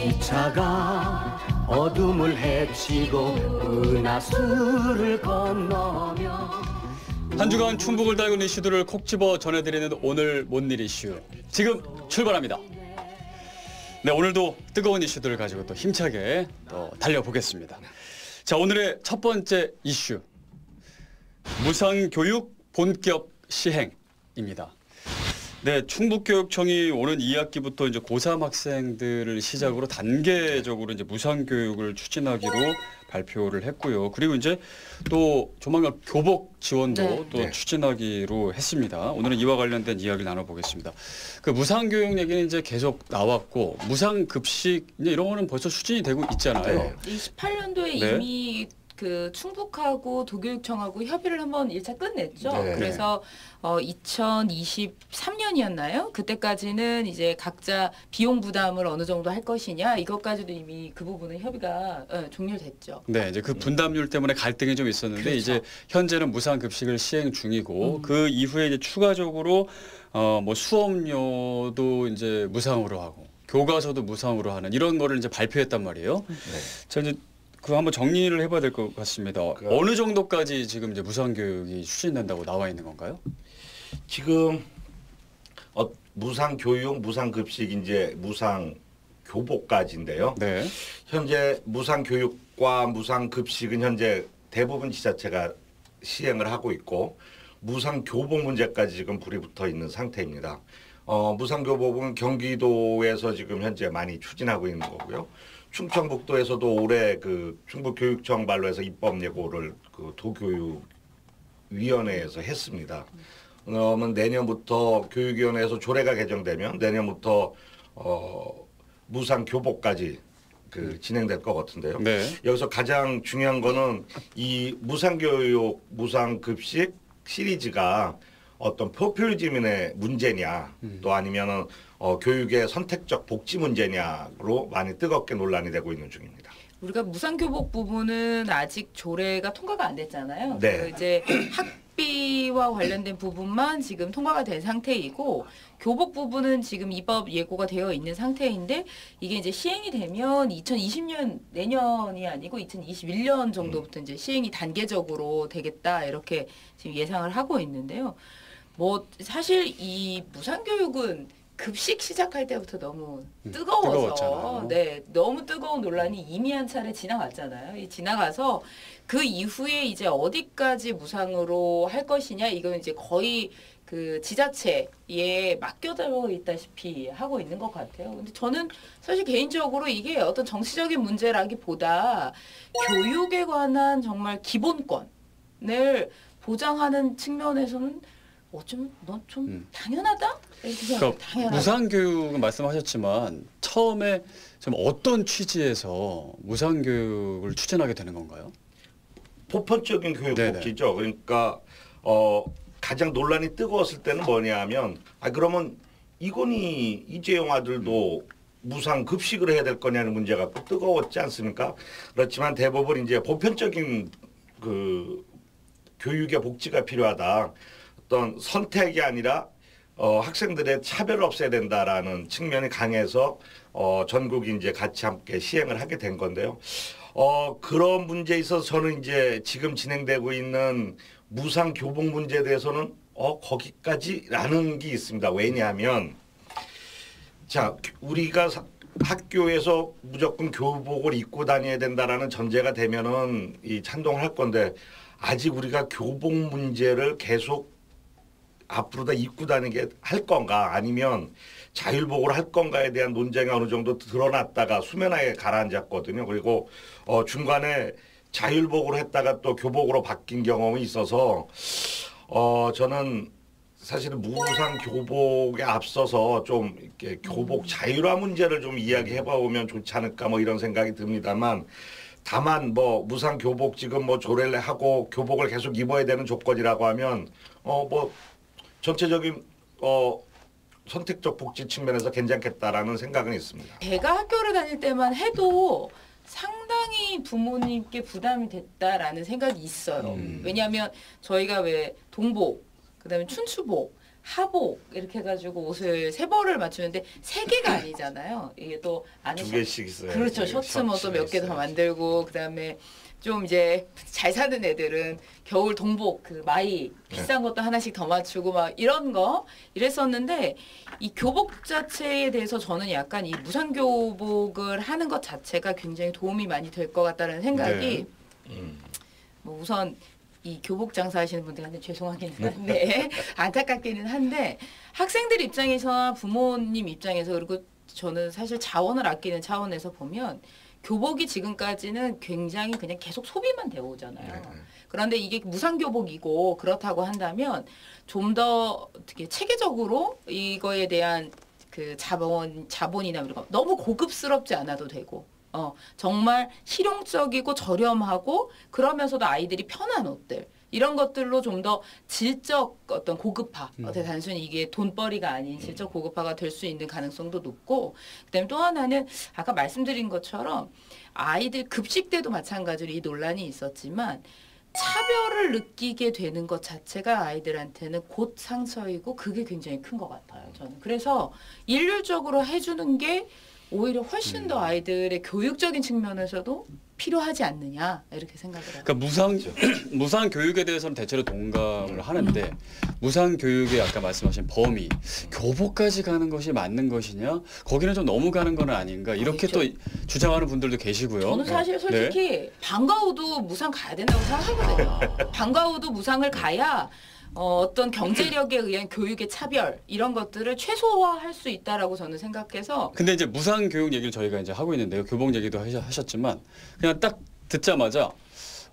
기차가 어둠을 헤치고 은하수를 건너며 한 주간 충북을 달구는 이슈들을 콕 집어 전해드리는 오늘 뭔일 이슈 지금 출발합니다. 네, 오늘도 뜨거운 이슈들을 가지고 또 힘차게 또 달려보겠습니다. 자, 오늘의 첫 번째 이슈 무상교육 본격 시행입니다. 네, 충북교육청이 오는 2학기부터 이제 고3 학생들을 시작으로 단계적으로 이제 무상교육을 추진하기로 발표를 했고요. 그리고 이제 또 조만간 교복 지원도 또 추진하기로 했습니다. 오늘은 이와 관련된 이야기를 나눠보겠습니다. 그 무상교육 얘기는 이제 계속 나왔고 무상급식 이제 이런 거는 벌써 추진이 되고 있잖아요. 28년도에 이미 그 충북하고 도교육청하고 협의를 한번 1차 끝냈죠. 그래서 2023년이었나요? 그때까지는 이제 각자 비용 부담을 어느 정도 할 것이냐 이것까지도 이미 그 부분은 협의가 종료됐죠. 네, 이제 그 분담률 때문에 갈등이 좀 있었는데 그렇죠. 이제 현재는 무상급식을 시행 중이고 그 이후에 이제 추가적으로 뭐 수업료도 이제 무상으로 하고 교과서도 무상으로 하는 이런 거를 이제 발표했단 말이에요. 자, 이제 그 한번 정리를 해봐야 될 것 같습니다. 어느 정도까지 지금 이제 무상교육이 추진된다고 나와 있는 건가요? 지금 무상교육, 무상급식, 이제 무상교복까지인데요. 네. 현재 무상교육과 무상급식은 현재 대부분 지자체가 시행을 하고 있고 무상교복 문제까지 지금 불이 붙어 있는 상태입니다. 무상교복은 경기도에서 지금 현재 많이 추진하고 있는 거고요. 충청북도에서도 올해 그 충북교육청 발로 해서 입법 예고를 그 도교육위원회에서 했습니다. 그러면 내년부터 교육위원회에서 조례가 개정되면 내년부터 무상교복까지 그 진행될 것 같은데요. 네. 여기서 가장 중요한 거는 이 무상교육, 무상급식 시리즈가 어떤 포퓰리즘의 문제냐 또 아니면은 교육의 선택적 복지 문제냐로 많이 뜨겁게 논란이 되고 있는 중입니다. 우리가 무상교복 부분은 아직 조례가 통과가 안 됐잖아요. 네. 이제 학비와 관련된 부분만 지금 통과가 된 상태이고 교복 부분은 지금 입법 예고가 되어 있는 상태인데 이게 이제 시행이 되면 2020년 내년이 아니고 2021년 정도부터 이제 시행이 단계적으로 되겠다 이렇게 지금 예상을 하고 있는데요. 뭐 사실 이 무상교육은 급식 시작할 때부터 너무 뜨거워서 너무 뜨거운 논란이 이미 한 차례 지나갔잖아요. 지나가서 그 이후에 이제 어디까지 무상으로 할 것이냐 이건 이제 거의 그 지자체에 맡겨져 있다시피 하고 있는 것 같아요. 근데 저는 사실 개인적으로 이게 어떤 정치적인 문제라기보다 교육에 관한 정말 기본권을 보장하는 측면에서는 어쩌면 넌 좀 당연하다? 그러니까 무상교육은 말씀하셨지만 처음에 좀 어떤 취지에서 무상교육을 추진하게 되는 건가요? 보편적인 교육복지죠. 그러니까 가장 논란이 뜨거웠을 때는 뭐냐면 그러면 이건희 이재용 아들도 무상급식을 해야 될 거냐는 문제가 뜨거웠지 않습니까? 그렇지만 대부분 이제 보편적인 그 교육의 복지가 필요하다. 어떤 선택이 아니라 학생들의 차별을 없애야 된다라는 측면이 강해서 전국이 이제 같이 함께 시행을 하게 된 건데요. 그런 문제에 있어서 저는 이제 지금 진행되고 있는 무상 교복 문제에 대해서는 거기까지라는 게 있습니다. 왜냐하면 자, 우리가 학교에서 무조건 교복을 입고 다녀야 된다라는 전제가 되면은 이 찬동을 할 건데 아직 우리가 교복 문제를 계속 앞으로 다 입고 다니게 할 건가 아니면 자율복으로 할 건가에 대한 논쟁이 어느 정도 드러났다가 수면하에 가라앉았거든요. 그리고 중간에 자율복으로 했다가 또 교복으로 바뀐 경험이 있어서 저는 사실은 무상 교복에 앞서서 좀 이렇게 교복 자율화 문제를 좀 이야기해 보면 좋지 않을까 뭐 이런 생각이 듭니다만 다만 뭐 무상 교복 지금 뭐 조례를 하고 교복을 계속 입어야 되는 조건이라고 하면 뭐 전체적인 선택적 복지 측면에서 괜찮겠다라는 생각은 있습니다. 제가 학교를 다닐 때만 해도 상당히 부모님께 부담이 됐다라는 생각이 있어요. 왜냐하면 저희가 왜 동복, 그다음에 춘추복 하복 이렇게 해가지고 옷을 3벌을 맞추는데 3개가 아니잖아요. 이게 또 안에 2개씩 있어요. 그렇죠. 셔츠 뭐 또 몇 개 더 만들고 그다음에 좀 이제 잘 사는 애들은 겨울 동복 그 마이 비싼 것도 하나씩 더 맞추고 막 이런 거 이랬었는데 이 교복 자체에 대해서 저는 약간 이 무상교복을 하는 것 자체가 굉장히 도움이 많이 될 것 같다는 생각이 뭐 우선 이 교복 장사하시는 분들한테 죄송하기는 한데 안타깝기는 한데 학생들 입장에서나 부모님 입장에서 그리고 저는 사실 자원을 아끼는 차원에서 보면 교복이 지금까지는 굉장히 그냥 계속 소비만 되어 오잖아요. 그런데 이게 무상교복이고 그렇다고 한다면 좀 더 어떻게 체계적으로 이거에 대한 그 자본이나 이런 거 너무 고급스럽지 않아도 되고 정말 실용적이고 저렴하고 그러면서도 아이들이 편한 옷들 이런 것들로 좀 더 질적 어떤 고급화 단순히 이게 돈벌이가 아닌 질적 고급화가 될 수 있는 가능성도 높고 그다음에 또 하나는 아까 말씀드린 것처럼 아이들 급식 때도 마찬가지로 이 논란이 있었지만 차별을 느끼게 되는 것 자체가 아이들한테는 곧 상처이고 그게 굉장히 큰 것 같아요. 저는 그래서 일률적으로 해주는 게 오히려 훨씬 더 아이들의 교육적인 측면에서도 필요하지 않느냐 이렇게 생각을 해요. 그러니까 무상 교육에 대해서는 대체로 동감을 하는데 무상 교육의 아까 말씀하신 범위 교복까지 가는 것이 맞는 것이냐 거기는 좀 너무 가는 건 아닌가 이렇게 그렇죠. 또 주장하는 분들도 계시고요. 저는 사실 솔직히 방과 후도 무상 가야 된다고 생각하거든요. 방과 후도 무상을 가야 어떤 경제력에 의한 교육의 차별 이런 것들을 최소화할 수 있다라고 저는 생각해서. 근데 이제 무상 교육 얘기를 저희가 이제 하고 있는데요. 교복 얘기도 하셨지만 그냥 딱 듣자마자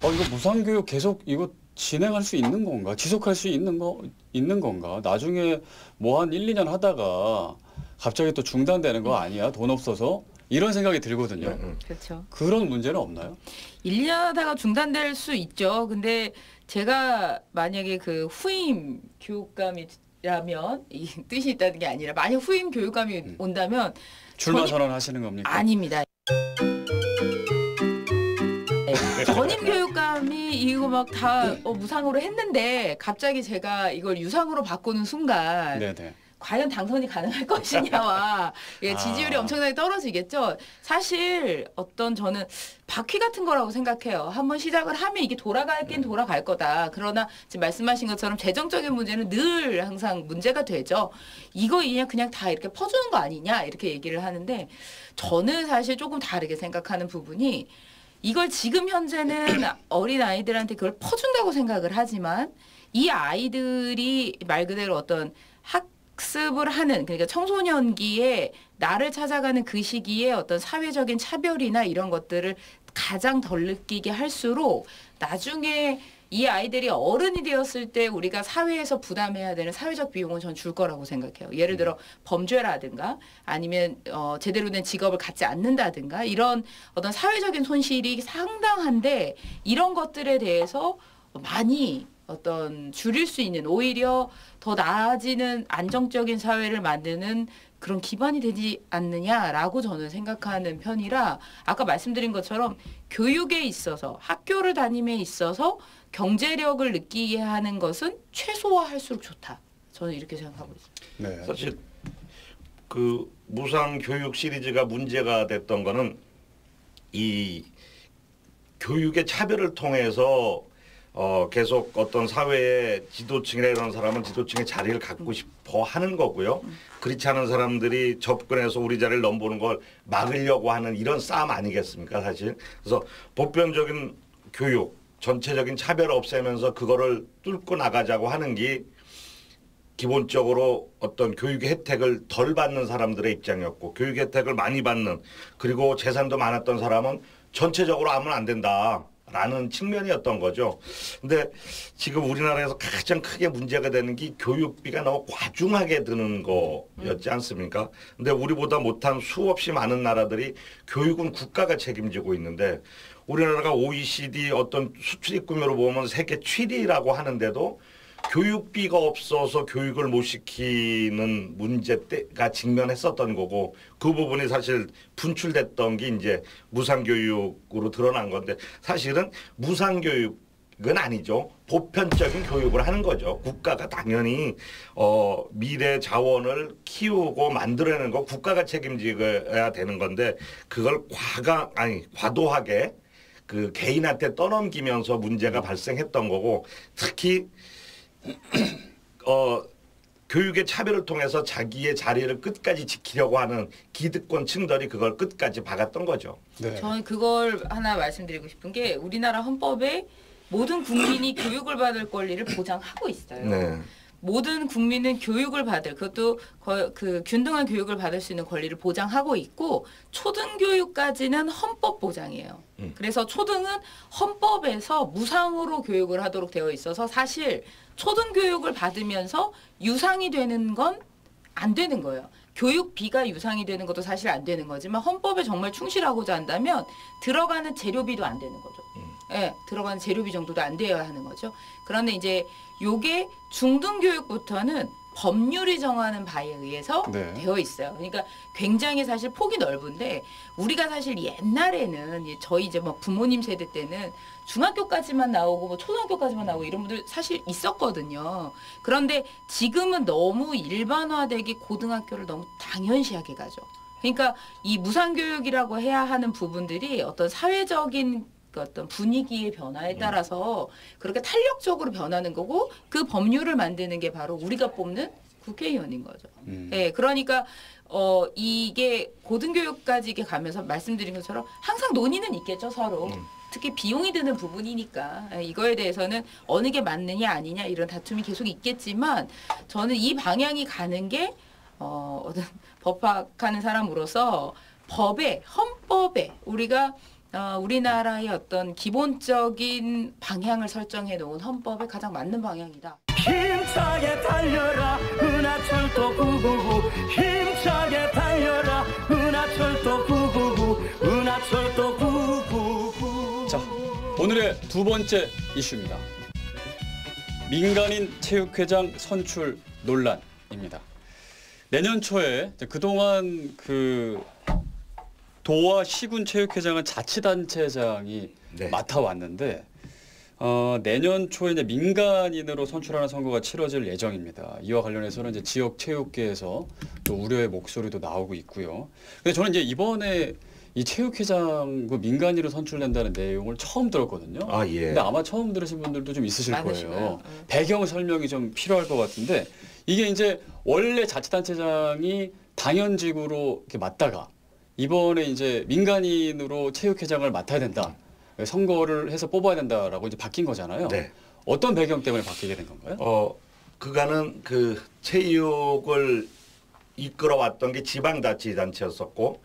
이거 무상 교육 계속 이거 진행할 수 있는 건가? 지속할 수 있는 건가? 나중에 뭐 한 1, 2년 하다가 갑자기 또 중단되는 거 아니야? 돈 없어서? 이런 생각이 들거든요. 그렇죠. 그런 문제는 없나요? 1, 2년 하다가 중단될 수 있죠. 근데 제가 만약에 그 후임 교육감이라면 이 뜻이 있다는 게 아니라 만약 후임 교육감이 온다면 출마 선언하시는 겁니까? 아닙니다. 전임 교육감이 이거 막 다 무상으로 했는데 갑자기 제가 이걸 유상으로 바꾸는 순간 네네. 과연 당선이 가능할 것이냐와 지지율이 엄청나게 떨어지겠죠. 사실 저는 바퀴 같은 거라고 생각해요. 한번 시작을 하면 이게 돌아가긴 돌아갈 거다. 그러나 지금 말씀하신 것처럼 재정적인 문제는 늘 항상 문제가 되죠. 이거 그냥 다 이렇게 퍼주는 거 아니냐 이렇게 얘기를 하는데 저는 사실 조금 다르게 생각하는 부분이 이걸 지금 현재는 어린 아이들한테 그걸 퍼준다고 생각을 하지만 이 아이들이 말 그대로 어떤 학습을 하는 그러니까 청소년기에 나를 찾아가는 그 시기에 어떤 사회적인 차별이나 이런 것들을 가장 덜 느끼게 할수록 나중에 이 아이들이 어른이 되었을 때 우리가 사회에서 부담해야 되는 사회적 비용은 전 줄 거라고 생각해요. 예를 들어 범죄라든가 아니면 제대로 된 직업을 갖지 않는다든가 이런 어떤 사회적인 손실이 상당한데 이런 것들에 대해서 많이 줄일 수 있는 오히려 더 나아지는 안정적인 사회를 만드는 그런 기반이 되지 않느냐라고 저는 생각하는 편이라 아까 말씀드린 것처럼 교육에 있어서 학교를 다님에 있어서 경제력을 느끼게 하는 것은 최소화할수록 좋다. 저는 이렇게 생각하고 있습니다. 네. 사실 그 무상 교육 시리즈가 문제가 됐던 거는 이 교육의 차별을 통해서 계속 어떤 사회의 지도층이나 이런 사람은 지도층의 자리를 갖고 싶어 하는 거고요. 그렇지 않은 사람들이 접근해서 우리 자리를 넘보는 걸 막으려고 하는 이런 싸움 아니겠습니까, 사실. 그래서 보편적인 교육, 전체적인 차별을 없애면서 그거를 뚫고 나가자고 하는 게 기본적으로 어떤 교육의 혜택을 덜 받는 사람들의 입장이었고 교육 혜택을 많이 받는 그리고 재산도 많았던 사람은 전체적으로 하면 안 된다. 라는 측면이었던 거죠. 근데 지금 우리나라에서 가장 크게 문제가 되는 게 교육비가 너무 과중하게 드는 거였지 않습니까? 근데 우리보다 못한 수없이 많은 나라들이 교육은 국가가 책임지고 있는데 우리나라가 OECD 어떤 수출입 규모로 보면 세계 7위라고 하는데도 교육비가 없어서 교육을 못 시키는 문제가 직면했었던 거고 그 부분이 사실 분출됐던 게 이제 무상교육으로 드러난 건데 사실은 무상교육 그건 아니죠. 보편적인 교육을 하는 거죠. 국가가 당연히 미래 자원을 키우고 만들어내는 거 국가가 책임져야 되는 건데 그걸 과도하게 그 개인한테 떠넘기면서 문제가 발생했던 거고 특히 교육의 차별을 통해서 자기의 자리를 끝까지 지키려고 하는 기득권 층들이 그걸 끝까지 박았던 거죠. 네. 저는 그걸 하나 말씀드리고 싶은 게 우리나라 헌법에 모든 국민이 교육을 받을 권리를 보장하고 있어요. 네. 모든 국민은 교육을 받을 그것도 그 균등한 교육을 받을 수 있는 권리를 보장하고 있고 초등교육까지는 헌법 보장이에요. 그래서 초등은 헌법에서 무상으로 교육을 하도록 되어 있어서 사실 초등교육을 받으면서 유상이 되는 건 안 되는 거예요. 교육비가 유상이 되는 것도 사실 안 되는 거지만 헌법에 정말 충실하고자 한다면 들어가는 재료비도 안 되는 거죠. 예, 들어가는 재료비 정도도 안 되어야 하는 거죠. 그런데 이제 요게 중등교육부터는 법률이 정하는 바에 의해서 네. 되어 있어요. 그러니까 굉장히 사실 폭이 넓은데 우리가 사실 옛날에는 저희 이제 뭐 부모님 세대 때는 중학교까지만 나오고 뭐 초등학교까지만 나오고 이런 분들 사실 있었거든요. 그런데 지금은 너무 일반화되게 고등학교를 너무 당연시하게 가죠. 그러니까 이 무상교육이라고 해야 하는 부분들이 어떤 사회적인 그 어떤 분위기의 변화에 따라서 그렇게 탄력적으로 변하는 거고 그 법률을 만드는 게 바로 우리가 뽑는 국회의원인 거죠. 네, 그러니까 이게 고등교육까지 이렇게 가면서 말씀드린 것처럼 항상 논의는 있겠죠 서로. 특히 비용이 드는 부분이니까 이거에 대해서는 어느 게 맞느냐 아니냐 이런 다툼이 계속 있겠지만 저는 이 방향이 가는 게 어떤 법학하는 사람으로서 법에 헌법에 우리가 우리나라의 어떤 기본적인 방향을 설정해 놓은 헌법에 가장 맞는 방향이다. 힘차게 달려라 은하철도 999 힘차게 달려라 은하철도 999 은하철도 999. 자, 오늘의 두 번째 이슈입니다. 민간인 체육회장 선출 논란입니다. 내년 초에 그동안 도와 시군 체육회장은 자치단체장이 네. 맡아왔는데 내년 초에 이제 민간인으로 선출하는 선거가 치러질 예정입니다. 이와 관련해서는 이제 지역 체육계에서 또 우려의 목소리도 나오고 있고요. 근데 저는 이제 이번에 이 체육회장 민간인으로 선출된다는 내용을 처음 들었거든요. 아, 예. 근데 아마 처음 들으신 분들도 좀 있으실 많으시고요. 거예요. 배경 설명이 좀 필요할 것 같은데 이게 이제 원래 자치단체장이 당연직으로 이렇게 맡다가 이번에 이제 민간인으로 체육회장을 맡아야 된다. 선거를 해서 뽑아야 된다라고 이제 바뀐 거잖아요. 네. 어떤 배경 때문에 바뀌게 된 건가요? 그간은 그 체육을 이끌어왔던 게 지방자치단체였었고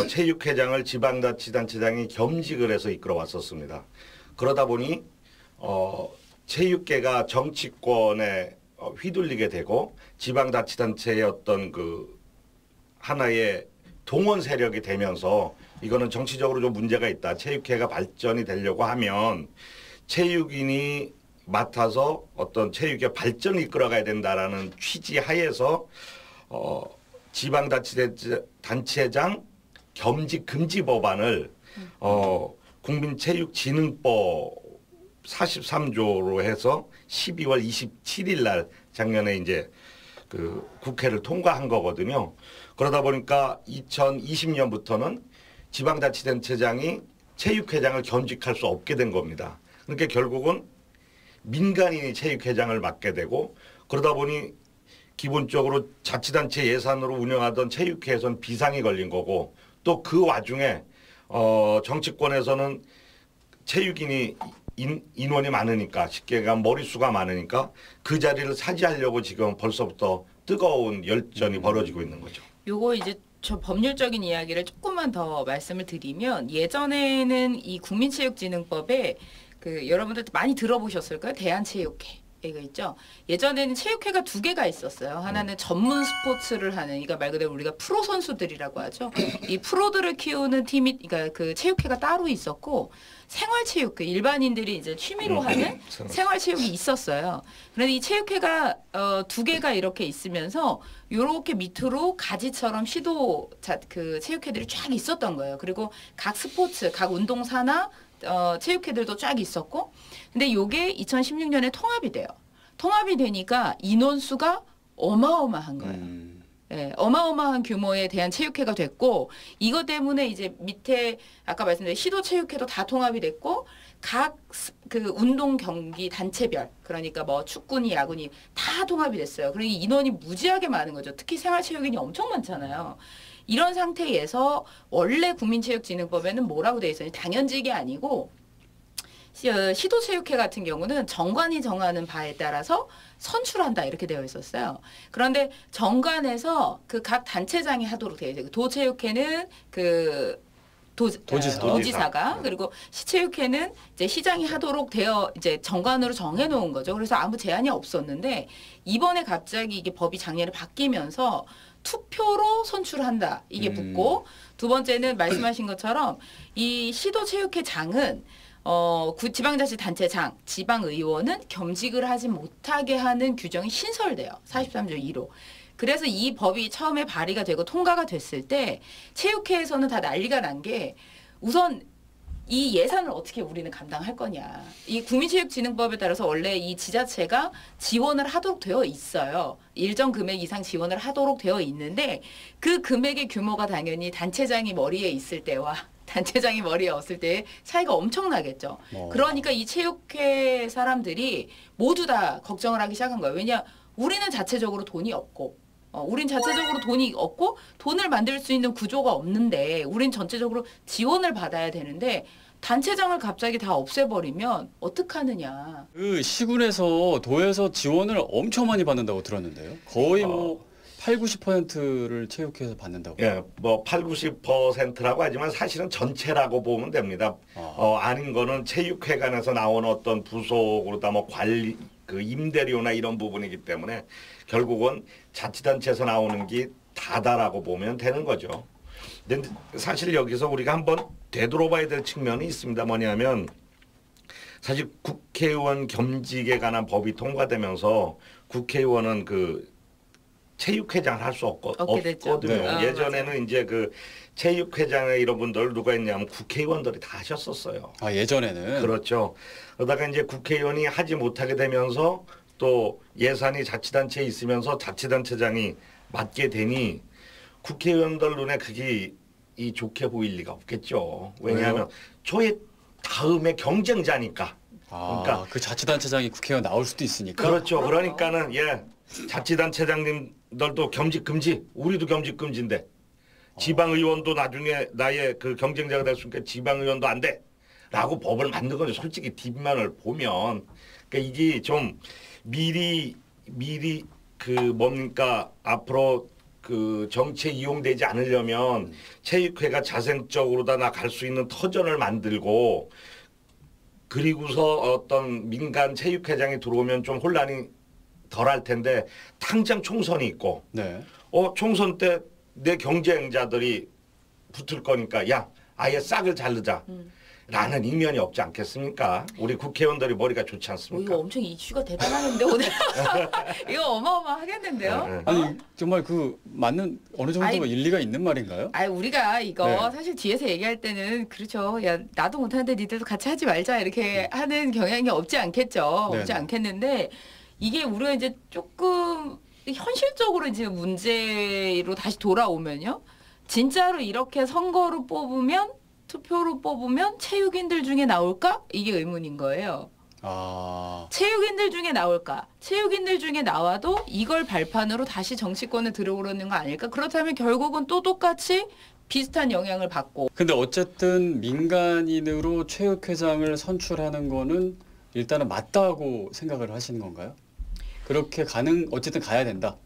체육회장을 지방자치단체장이 겸직을 해서 이끌어왔었습니다. 그러다 보니 체육계가 정치권에 휘둘리게 되고 지방자치단체의 어떤 그 하나의 동원 세력이 되면서 이거는 정치적으로 좀 문제가 있다. 체육회가 발전이 되려고 하면 체육인이 맡아서 어떤 체육의 발전을 이끌어가야 된다라는 취지 하에서 지방자치단체장 겸직 금지 법안을 국민체육진흥법 43조로 해서 12월 27일 날 작년에 이제 그 국회를 통과한 거거든요. 그러다 보니까 2020년부터는 지방자치단체장이 체육회장을 겸직할 수 없게 된 겁니다. 그러니까 결국은 민간인이 체육회장을 맡게 되고 그러다 보니 기본적으로 자치단체 예산으로 운영하던 체육회에서는 비상이 걸린 거고 또 그 와중에 정치권에서는 체육인이 인원이 많으니까 쉽게 얘기하면 머릿수가 많으니까 그 자리를 차지하려고 지금 벌써부터 뜨거운 열전이 벌어지고 있는 거죠. 요거 이제 저 법률적인 이야기를 조금만 더 말씀을 드리면 예전에는 이 국민체육진흥법에 여러분들 많이 들어보셨을까요? 대한체육회. 이거 있죠. 예전에는 체육회가 두 개가 있었어요. 하나는 전문 스포츠를 하는, 그러니까 말 그대로 우리가 프로 선수들이라고 하죠. 이 프로들을 키우는 팀이, 그러니까 그 체육회가 따로 있었고, 생활체육회, 일반인들이 이제 취미로 하는 생활체육이 있었어요. 그런데 이 체육회가 두 개가 이렇게 있으면서 요렇게 밑으로 가지처럼 그 체육회들이 쫙 있었던 거예요. 그리고 각 스포츠, 각 운동사나 체육회들도 쫙 있었고 근데 요게 2016년에 통합이 돼요. 통합이 되니까 인원수가 어마어마한 거예요. 예, 어마어마한 규모에 대한 체육회가 됐고 이것 때문에 이제 밑에 아까 말씀드린 시도 체육회도 다 통합이 됐고 각 그 운동 경기 단체별 그러니까 뭐 축구니 야구니 다 통합이 됐어요. 그러니 인원이 무지하게 많은 거죠. 특히 생활체육인이 엄청 많잖아요. 이런 상태에서 원래 국민체육진흥법에는 뭐라고 돼 있어요? 당연직이 아니고 시도체육회 같은 경우는 정관이 정하는 바에 따라서 선출한다 이렇게 되어 있었어요. 그런데 정관에서 그 각 단체장이 하도록 되어 있어요. 도체육회는 그 도지사가 그리고 시체육회는 이제 시장이 하도록 되어 이제 정관으로 정해 놓은 거죠. 그래서 아무 제한이 없었는데 이번에 갑자기 이게 법이 작년에 바뀌면서 투표로 선출한다 이게 붙고 두 번째는 말씀하신 것처럼 이 시도체육회장은 지방자치단체장, 지방의원은 겸직을 하지 못하게 하는 규정이 신설돼요. 43조 2로. 그래서 이 법이 처음에 발의가 되고 통과가 됐을 때 체육회에서는 다 난리가 난 게 우선 이 예산을 어떻게 우리는 감당할 거냐. 이 국민체육진흥법에 따라서 원래 이 지자체가 지원을 하도록 되어 있어요. 일정 금액 이상 지원을 하도록 되어 있는데 그 금액의 규모가 당연히 단체장이 머리에 있을 때와 단체장이 머리에 없을 때 차이가 엄청나겠죠. 그러니까 이 체육회 사람들이 모두 다 걱정을 하기 시작한 거예요. 왜냐 우리는 자체적으로 돈이 없고 우린 자체적으로 돈이 없고 돈을 만들 수 있는 구조가 없는데 우린 전체적으로 지원을 받아야 되는데 단체장을 갑자기 다 없애버리면 어떡하느냐. 그 시군에서 도에서 지원을 엄청 많이 받는다고 들었는데요. 거의 뭐 8, 90%를 체육회에서 받는다고. 예, 뭐 8, 90%라고 하지만 사실은 전체라고 보면 됩니다. 아닌 거는 체육회관에서 나오는 어떤 부속으로다 뭐 관리 그 임대료나 이런 부분이기 때문에 결국은 자치단체에서 나오는 게 다다라고 보면 되는 거죠. 근데 사실 여기서 우리가 한번 되돌아봐야 될 측면이 있습니다. 뭐냐면 사실 국회의원 겸직에 관한 법이 통과되면서 국회의원은 그 체육회장을 할 수 없거든요. 예전에는 맞아요. 이제 그 체육회장의 이런 분들 누가 있냐면 국회의원들이 다 하셨었어요. 아 예전에는 그렇죠. 그러다가 이제 국회의원이 하지 못하게 되면서 또 예산이 자치단체에 있으면서 자치단체장이 맡게 되니 국회의원들 눈에 그게 이 좋게 보일 리가 없겠죠. 왜냐하면 초에 다음에 경쟁자니까. 그러니까 그 자치단체장이 국회의원 나올 수도 있으니까. 그렇죠. 그러니까는 자치단체장님들도 겸직 금지, 우리도 겸직 금지인데 지방의원도 나중에 나의 그 경쟁자가 될 수 있으니까 지방의원도 안 돼라고 법을 만든 거죠. 솔직히 뒷면을 보면 그러니까 이게 좀 미리 그 뭡니까 앞으로 그 정치에 이용되지 않으려면 체육회가 자생적으로 다 나갈 수 있는 터전을 만들고 그리고서 어떤 민간 체육회장이 들어오면 좀 혼란이 덜할 텐데 당장 총선이 있고 총선 때 내 경쟁자들이 붙을 거니까 야 아예 싹을 자르자 라는 이면이 없지 않겠습니까? 우리 국회의원들이 머리가 좋지 않습니까? 이거 엄청 이슈가 대단하겠는데 오늘 이거 어마어마하겠는데요? 아니 정말 그 맞는 어느 정도가 일리가 있는 말인가요? 아니 우리가 이거 사실 뒤에서 얘기할 때는 그렇죠. 야 나도 못하는데 니들도 같이 하지 말자 이렇게 하는 경향이 없지 않겠죠. 없지 않겠는데 이게 우리가 이제 조금 현실적으로 이제 문제로 다시 돌아오면요. 진짜로 이렇게 선거로 뽑으면 투표로 뽑으면 체육인들 중에 나올까? 이게 의문인 거예요. 체육인들 중에 나올까? 체육인들 중에 나와도 이걸 발판으로 다시 정치권에 들어오려는 거 아닐까? 그렇다면 결국은 또 똑같이 비슷한 영향을 받고. 근데 어쨌든 민간인으로 체육회장을 선출하는 거는 일단은 맞다고 생각을 하시는 건가요? 그렇게 어쨌든 가야 된다.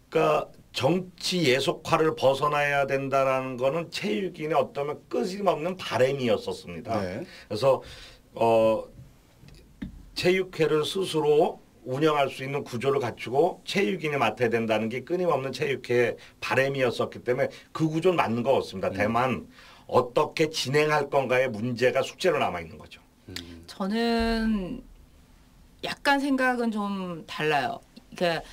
그러니까 정치 예속화를 벗어나야 된다라는 거는 체육인의 어떤 끊임없는 바람이었었습니다. 그래서 체육회를 스스로 운영할 수 있는 구조를 갖추고 체육인이 맡아야 된다는 게 끊임없는 체육회의 바람이었었기 때문에 그 구조는 맞는 것 같습니다. 다만 어떻게 진행할 건가의 문제가 숙제로 남아 있는 거죠. 저는 약간 생각은 좀 달라요. 그러니까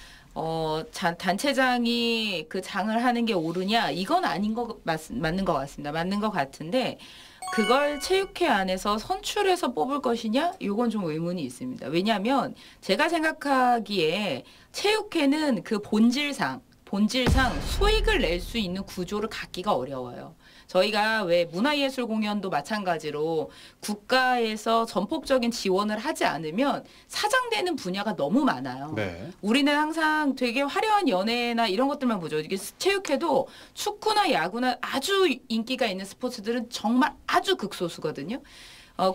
단체장이 그 장을 하는 게 옳으냐? 이건 아닌 거 맞는 것 같습니다. 맞는 것 같은데 그걸 체육회 안에서 선출해서 뽑을 것이냐? 이건 좀 의문이 있습니다. 왜냐하면 제가 생각하기에 체육회는 그 본질상 수익을 낼 수 있는 구조를 갖기가 어려워요. 저희가 왜 문화예술 공연도 마찬가지로 국가에서 전폭적인 지원을 하지 않으면 사장되는 분야가 너무 많아요. 네. 우리는 항상 되게 화려한 연예나 이런 것들만 보죠. 이게 체육회도 축구나 야구나 아주 인기가 있는 스포츠들은 정말 아주 극소수거든요.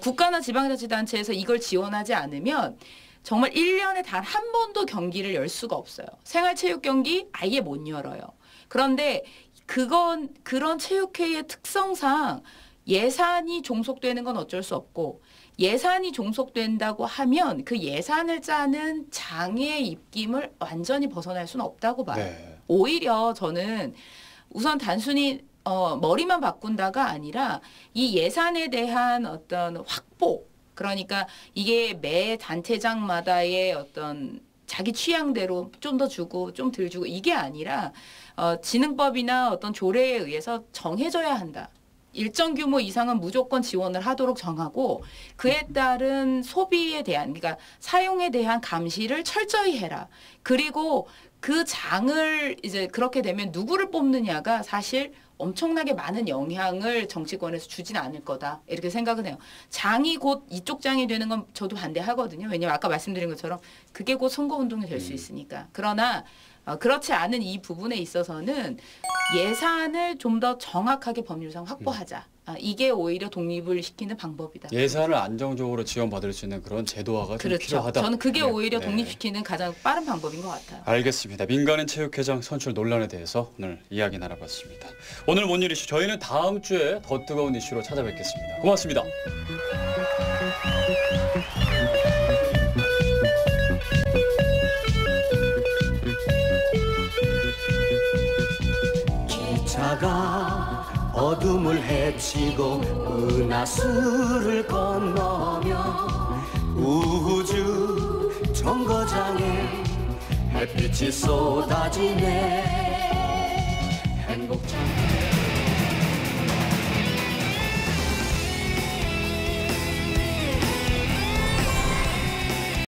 국가나 지방자치단체에서 이걸 지원하지 않으면 정말 1년에 단 한 번도 경기를 열 수가 없어요. 생활체육 경기 아예 못 열어요. 그런데 그런 체육회의 특성상 예산이 종속되는 건 어쩔 수 없고 예산이 종속된다고 하면 그 예산을 짜는 장의 입김을 완전히 벗어날 수는 없다고 봐요. 네. 오히려 저는 우선 단순히 머리만 바꾼다가 아니라 이 예산에 대한 어떤 확보, 그러니까 이게 매 단체장마다의 어떤 자기 취향대로 좀 더 주고 좀 덜 주고 이게 아니라 진흥법이나 어떤 조례에 의해서 정해져야 한다. 일정 규모 이상은 무조건 지원을 하도록 정하고 그에 따른 소비에 대한 그러니까 사용에 대한 감시를 철저히 해라. 그리고 그 장을 이제 그렇게 되면 누구를 뽑느냐가 사실 엄청나게 많은 영향을 정치권에서 주진 않을 거다. 이렇게 생각은 해요. 장이 곧 이쪽 장이 되는 건 저도 반대하거든요. 왜냐하면 아까 말씀드린 것처럼 그게 곧 선거운동이 될 수 있으니까. 그러나 그렇지 않은 이 부분에 있어서는 예산을 좀 더 정확하게 법률상 확보하자. 이게 오히려 독립을 시키는 방법이다. 예산을 안정적으로 지원받을 수 있는 그런 제도화가 좀 필요하다. 저는 그게 오히려 독립시키는 가장 빠른 방법인 것 같아요. 알겠습니다. 민간인 체육회장 선출 논란에 대해서 오늘 이야기 나눠봤습니다. 오늘 뭔 일 이슈 저희는 다음 주에 더 뜨거운 이슈로 찾아뵙겠습니다. 고맙습니다. 기차가 어둠을 헤치고 은하수를 건너며 우주 정거장에 햇빛이 쏟아지네.